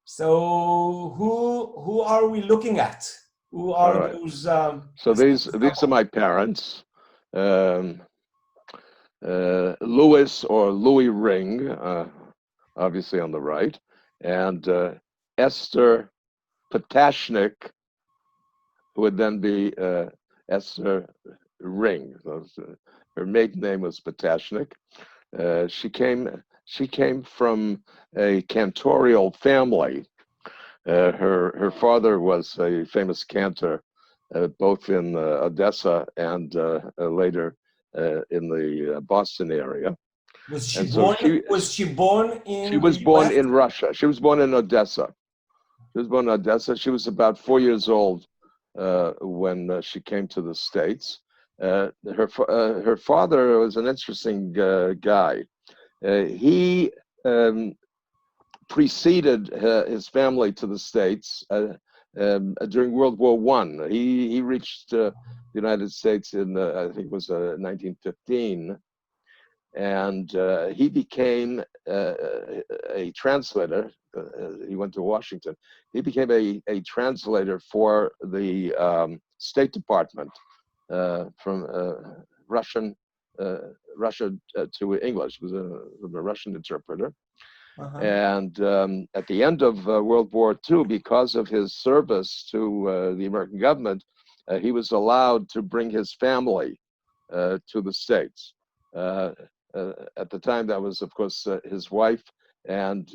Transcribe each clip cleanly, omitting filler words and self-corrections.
So who are we looking at? Who are right. those? So these are my parents, Louis or Louis Ring, obviously on the right, and Esther Potashnik, who would then be Esther Ring. Her maiden name was Potashnik. She came from a cantorial family. Her father was a famous cantor, both in Odessa and later in the Boston area. Was she And so born? Was she born she in was the born U.S.? in Russia. She was born in Odessa. She was born in Odessa. She was about 4 years old when she came to the States. Her father was an interesting guy. He preceded his family to the States during World War I. He reached the United States in, I think it was 1915, and he became a translator. He went to Washington. He became a translator for the State Department from Russia to English. He was a Russian interpreter. And at the end of World War II, because of his service to the American government, he was allowed to bring his family to the States. At the time, that was, of course, his wife and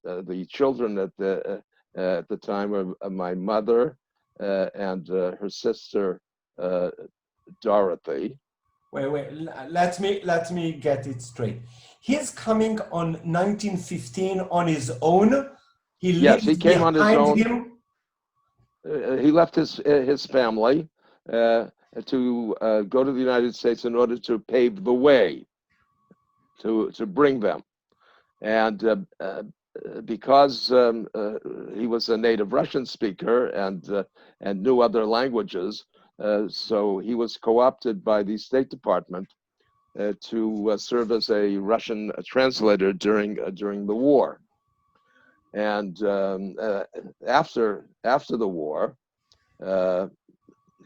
the children at the time were my mother and her sister Dorothy. Wait. Let me get it straight. He's coming on 1915 on his own. He Yes, he leaves came on his behind own. him. He left his family to go to the United States in order to pave the way to bring them, and because he was a native Russian speaker and knew other languages, so he was co-opted by the State Department to serve as a Russian translator during the war. And after the war,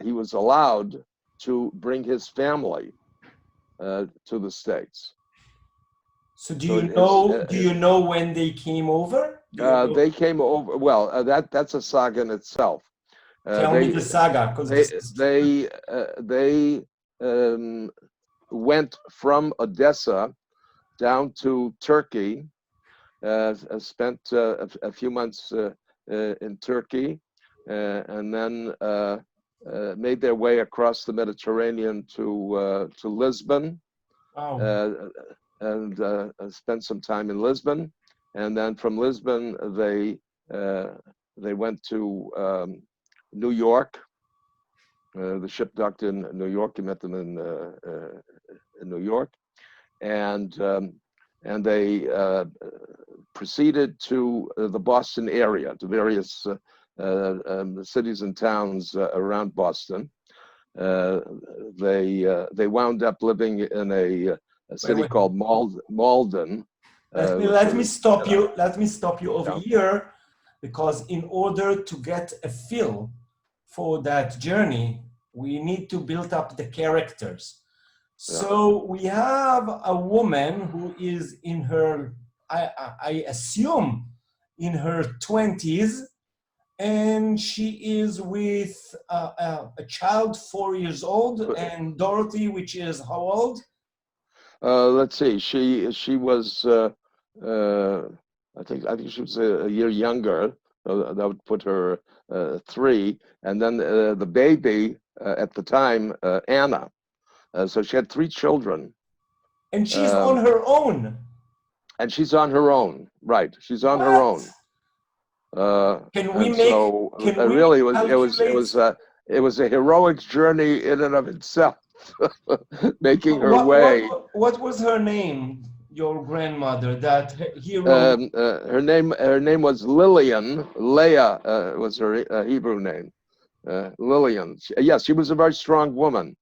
he was allowed to bring his family to the States. So do you know when they came over? They came over. Well, that's a saga in itself. Tell me the saga, because they went from Odessa down to Turkey. Spent a few months in Turkey, and then made their way across the Mediterranean to Lisbon. Oh. And spent some time in Lisbon, and then from Lisbon they went to New York. The ship docked in New York. He met them in New York, and they proceeded to the Boston area, to various cities and towns around Boston. They wound up living in a city called Malden. Let me stop you. Let me stop you over here, because in order to get a feel for that journey, we need to build up the characters. So we have a woman who is in her, I assume, in her 20s, and she is with a child 4 years old, and Dorothy, which is how old? Let's see. She was I think she was a year younger. That would put her 3, and then the baby at the time, Anna. So she had 3 children. And she's on her own. And she's on her own, right? She's on her own. Can we make? So really, it was a heroic journey in and of itself, making her way. What was her name? Your grandmother, that hero. Her name was Lillian. Leah was her Hebrew name. Lillian. Yes, she was a very strong woman.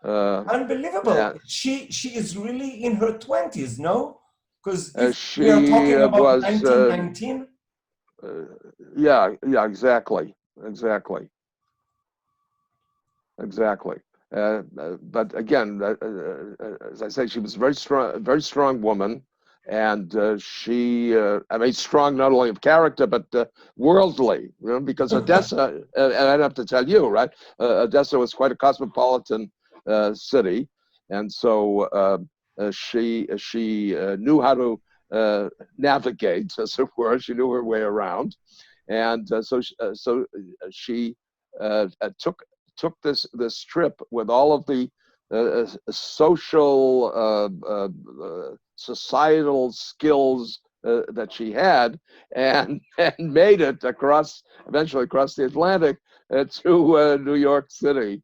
Unbelievable. Yeah. She is really in her 20s, no? Because we are talking about 1919. Yeah, exactly. But again, as I say, she was a very strong woman, and she, I mean, strong not only of character but worldly. You know, because Odessa, and I'd have to tell you, right? Odessa was quite a cosmopolitan city, and so she knew how to navigate, as it were. She knew her way around, and so she took this trip with all of the social, societal skills that she had, and made it eventually across the Atlantic to New York City.